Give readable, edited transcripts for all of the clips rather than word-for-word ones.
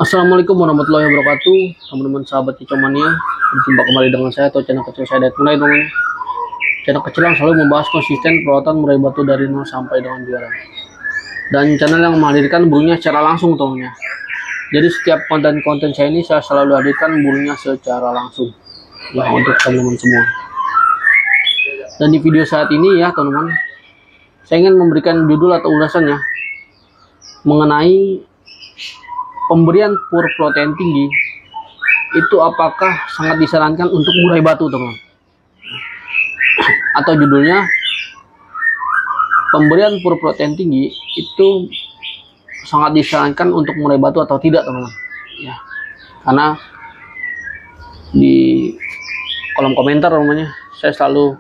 Assalamualaikum warahmatullahi wabarakatuh, teman-teman sahabat Kicomania. Berjumpa kembali dengan saya atau channel kecil saya, Dayat Munai, teman-teman. Channel kecil yang selalu membahas konsisten perawatan murai batu dari nol sampai dengan juara. Dan channel yang menghadirkan burungnya secara langsung, teman-teman. Jadi setiap konten-konten saya ini saya selalu hadirkan burungnya secara langsung, ya, untuk teman-teman semua. Dan di video saat ini ya teman-teman, saya ingin memberikan judul atau ulasannya mengenai pemberian pur protein tinggi itu apakah sangat disarankan untuk murai batu, teman-teman. Atau judulnya pemberian pur protein tinggi itu sangat disarankan untuk murai batu atau tidak, teman-teman. Ya, karena di kolom komentar namanya saya selalu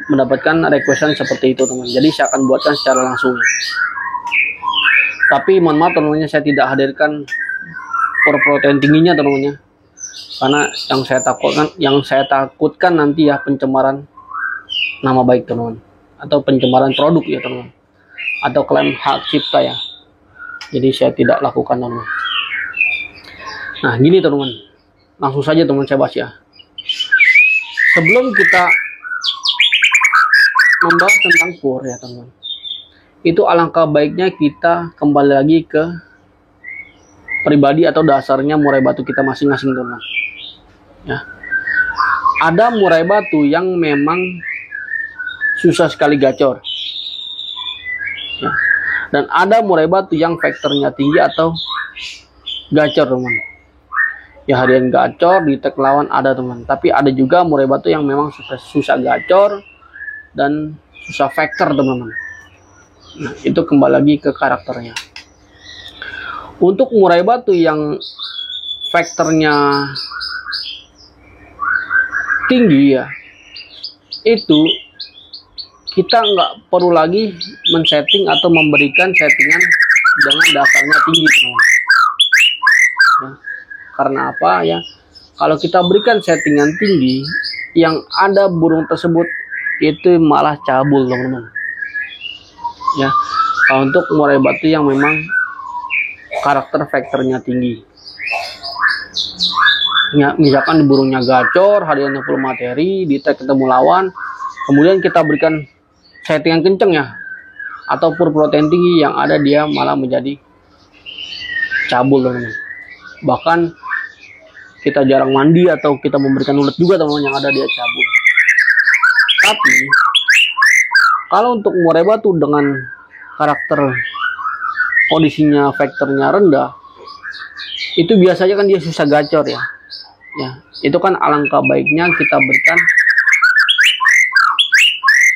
mendapatkan requestan seperti itu, teman. Jadi saya akan buatkan secara langsung. Tapi mohon maaf teman-teman, saya tidak hadirkan pur protein tingginya, teman-teman. Karena yang saya takutkan nanti ya pencemaran nama baik, teman-teman. Atau pencemaran produk ya, teman-teman. Atau klaim hak cipta ya. Jadi saya tidak lakukan, teman-teman. Nah, gini teman-teman. Langsung saja teman-teman saya bahas ya. Sebelum kita membahas tentang pur ya, teman-teman. Itu alangkah baiknya kita kembali lagi ke pribadi atau dasarnya murai batu kita masing-masing, teman-teman. Ya. Ada murai batu yang memang susah sekali gacor. Ya. Dan ada murai batu yang faktornya tinggi atau gacor, teman. Ya, harian gacor di tag lawan ada, teman. Tapi ada juga murai batu yang memang susah gacor dan susah faktor, teman-teman. Nah, itu kembali lagi ke karakternya. Untuk murai batu yang faktornya tinggi ya, itu kita nggak perlu lagi men-setting atau memberikan settingan dengan dasarnya tinggi, teman. Ya, karena apa ya? Kalau kita berikan settingan tinggi, yang ada burung tersebut itu malah cabul, teman-teman. Ya, untuk murai batu yang memang karakter faktornya tinggi. Ya, misalkan burungnya gacor, hariannya full materi, di tag ketemu lawan, kemudian kita berikan settingan kenceng ya, atau pur protein tinggi, yang ada dia malah menjadi cabul, teman-teman. Bahkan kita jarang mandi atau kita memberikan ulet juga, teman-teman, yang ada dia cabul. Tapi kalau untuk murai batu dengan karakter kondisinya faktornya rendah, itu biasanya kan dia susah gacor ya. Ya, itu kan alangkah baiknya kita berikan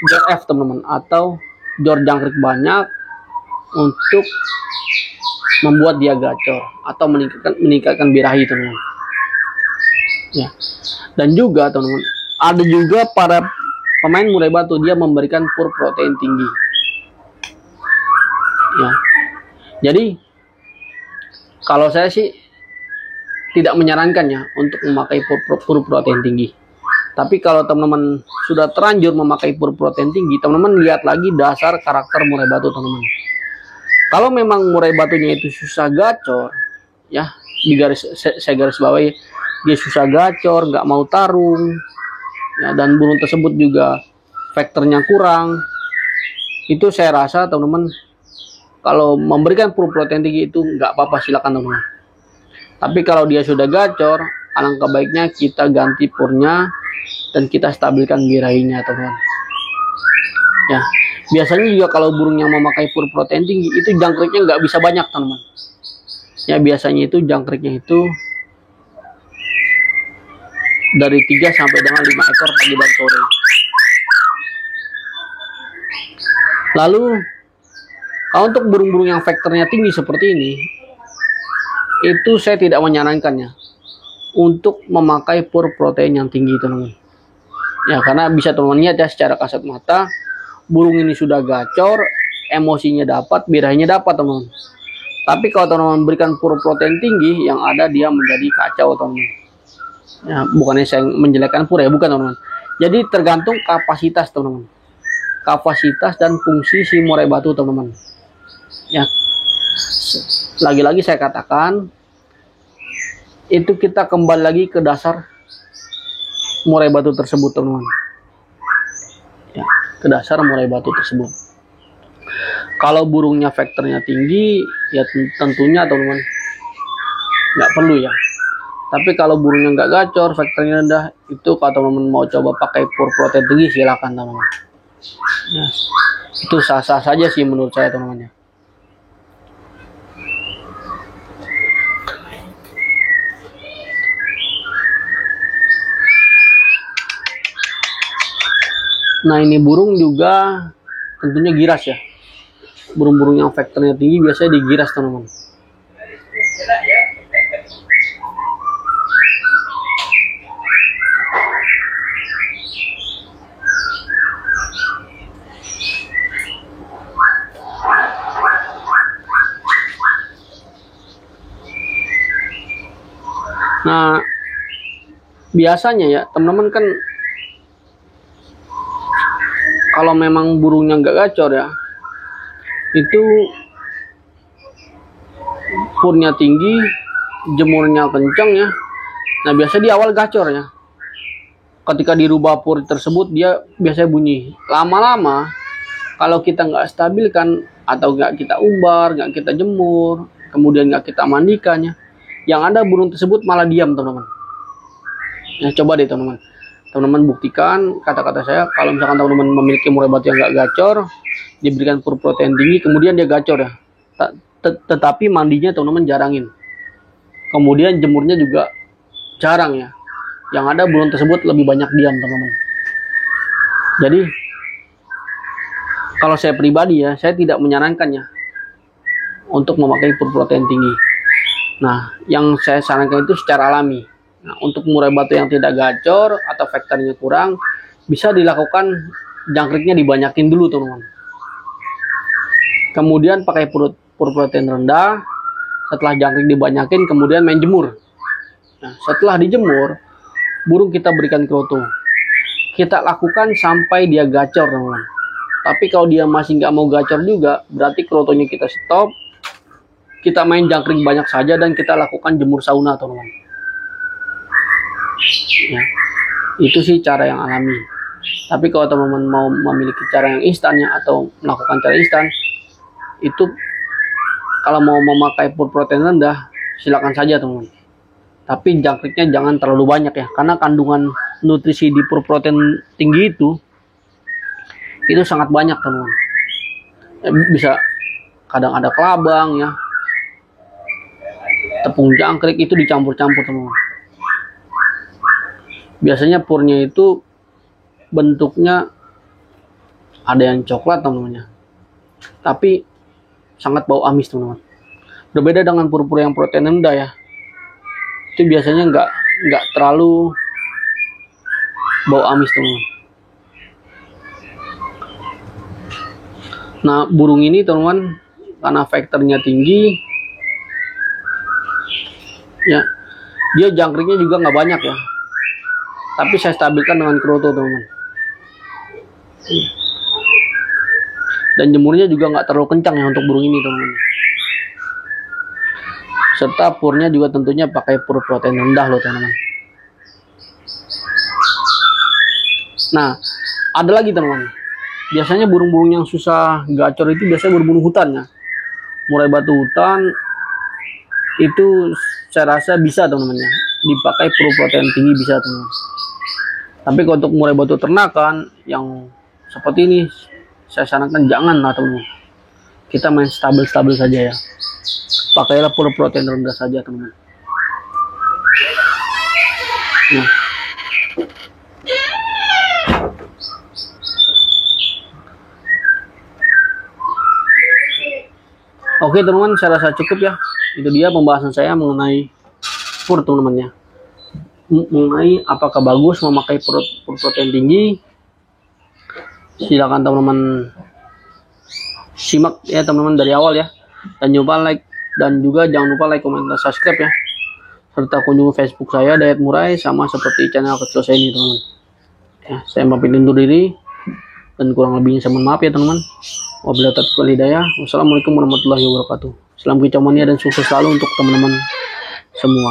jor F, teman-teman, atau jor jangkrik banyak untuk membuat dia gacor atau meningkatkan birahi, teman-teman. Ya. Dan juga teman-teman, ada juga para pemain murai batu dia memberikan pur protein tinggi. Ya. Jadi kalau saya sih tidak menyarankan ya untuk memakai pur protein tinggi. Tapi kalau teman-teman sudah terlanjur memakai pur protein tinggi, teman-teman lihat lagi dasar karakter murai batu, teman-teman. Kalau memang murai batunya itu susah gacor, ya, saya garis bawahi, dia susah gacor, nggak mau tarung, ya, dan burung tersebut juga faktornya kurang, itu saya rasa teman-teman kalau memberikan pur protein tinggi itu nggak apa-apa, silakan, teman-teman. Tapi kalau dia sudah gacor, alangkah baiknya kita ganti purnya dan kita stabilkan birahinya, teman-teman. Ya, biasanya juga kalau burung yang memakai pur protein tinggi itu jangkriknya nggak bisa banyak, teman-teman. Ya, biasanya itu jangkriknya itu dari 3 sampai dengan 5 ekor pagi dan sore. Lalu kalau untuk burung-burung yang faktornya tinggi seperti ini, itu saya tidak menyarankannya untuk memakai pur protein yang tinggi, teman-teman. Ya, karena bisa teman-teman lihat ya secara kasat mata, burung ini sudah gacor, emosinya dapat, birahinya dapat, teman-teman. Tapi kalau teman-teman berikan pur protein tinggi, yang ada dia menjadi kacau, teman-teman. Ya, bukannya saya menjelekkan pur ya, bukan, teman-teman. Jadi tergantung kapasitas, teman-teman. Kapasitas dan fungsi si murai batu, teman-teman. Ya, lagi-lagi saya katakan, itu kita kembali lagi ke dasar murai batu tersebut, teman-teman. Ya, ke dasar murai batu tersebut. Kalau burungnya vektornya tinggi, ya tentunya teman-teman nggak perlu ya. Tapi kalau burungnya nggak gacor, vektornya rendah, itu kalau teman-teman mau coba pakai pur protein tinggi, silakan teman-teman. Ya, itu sah-sah saja sih menurut saya, teman-teman. Nah, ini burung juga tentunya giras ya. Burung-burung yang vektornya tinggi biasanya digiras, teman-teman. Nah, biasanya ya teman-teman kan kalau memang burungnya nggak gacor ya, itu purnya tinggi, jemurnya kencang ya. Nah, biasa di awal gacor ya. Ketika dirubah pur tersebut, dia biasanya bunyi. Lama-lama, kalau kita nggak stabilkan atau nggak kita umbar, nggak kita jemur, kemudian nggak kita mandikan ya, yang ada burung tersebut malah diam, teman-teman. Nah, coba deh teman-teman. Teman-teman buktikan kata-kata saya, kalau misalkan teman-teman memiliki murai batu yang nggak gacor, diberikan pur protein tinggi, kemudian dia gacor ya. Tetapi mandinya teman-teman jarangin. Kemudian jemurnya juga jarang ya. Yang ada burung tersebut lebih banyak diam, teman-teman. Jadi, kalau saya pribadi ya, saya tidak menyarankannya untuk memakai pur protein tinggi. Nah, yang saya sarankan itu secara alami. Nah, untuk murai batu yang tidak gacor atau vektornya kurang, bisa dilakukan jangkriknya dibanyakin dulu, teman-teman. Kemudian pakai pur protein rendah. Setelah jangkrik dibanyakin, kemudian main jemur. Nah, setelah dijemur, burung kita berikan kroto. Kita lakukan sampai dia gacor, teman-teman. Tapi kalau dia masih nggak mau gacor juga, berarti krotonya kita stop. Kita main jangkrik banyak saja dan kita lakukan jemur sauna, teman-teman. Ya, itu sih cara yang alami. Tapi kalau teman-teman mau memiliki cara yang instannya atau melakukan cara instan, itu kalau mau memakai pur protein rendah, silakan saja, teman-teman. Tapi jangkriknya jangan terlalu banyak ya, karena kandungan nutrisi di pur protein tinggi itu sangat banyak, teman-teman. Bisa kadang ada kelabang ya, tepung jangkrik itu dicampur-campur, teman-teman. Biasanya purnya itu bentuknya ada yang coklat, teman-teman, tapi sangat bau amis, teman-teman. Berbeda dengan pur-pur yang protein rendah ya, itu biasanya nggak terlalu bau amis, teman-teman. Nah, burung ini, teman-teman, karena vektornya tinggi ya, dia jangkriknya juga nggak banyak ya, tapi saya stabilkan dengan kroto, teman-teman. Dan jemurnya juga nggak terlalu kencang ya untuk burung ini, teman-teman. Serta purnya juga tentunya pakai pur protein rendah loh, teman-teman. Nah, ada lagi, teman-teman. Biasanya burung-burung yang susah gacor itu biasanya burung-burung hutan ya. Murai batu hutan itu saya rasa bisa, teman-teman ya, dipakai pur protein tinggi bisa, teman-teman. Tapi kalau untuk murai batu ternakan yang seperti ini, saya sarankan jangan lah, teman-teman. Kita main stabil-stabil saja ya. Pakailah pur protein rendah saja, teman-teman. Nah, oke, teman-teman, saya rasa cukup ya. Itu dia pembahasan saya mengenai pur, teman-teman ya. Mengenai apakah bagus memakai pur protein tinggi. Silakan teman-teman simak ya, teman-teman, dari awal ya. Dan juga jangan lupa like, komen, dan subscribe ya. Serta kunjungi Facebook saya, Dayat Murai, sama seperti channel kecil saya ini, teman-teman. Ya, saya pamit undur diri dan kurang lebihnya saya mohon maaf ya, teman-teman. Wabillahi taufiq wal hidayah. Wassalamualaikum warahmatullahi wabarakatuh. Salam kicau mania dan sukses selalu untuk teman-teman semua.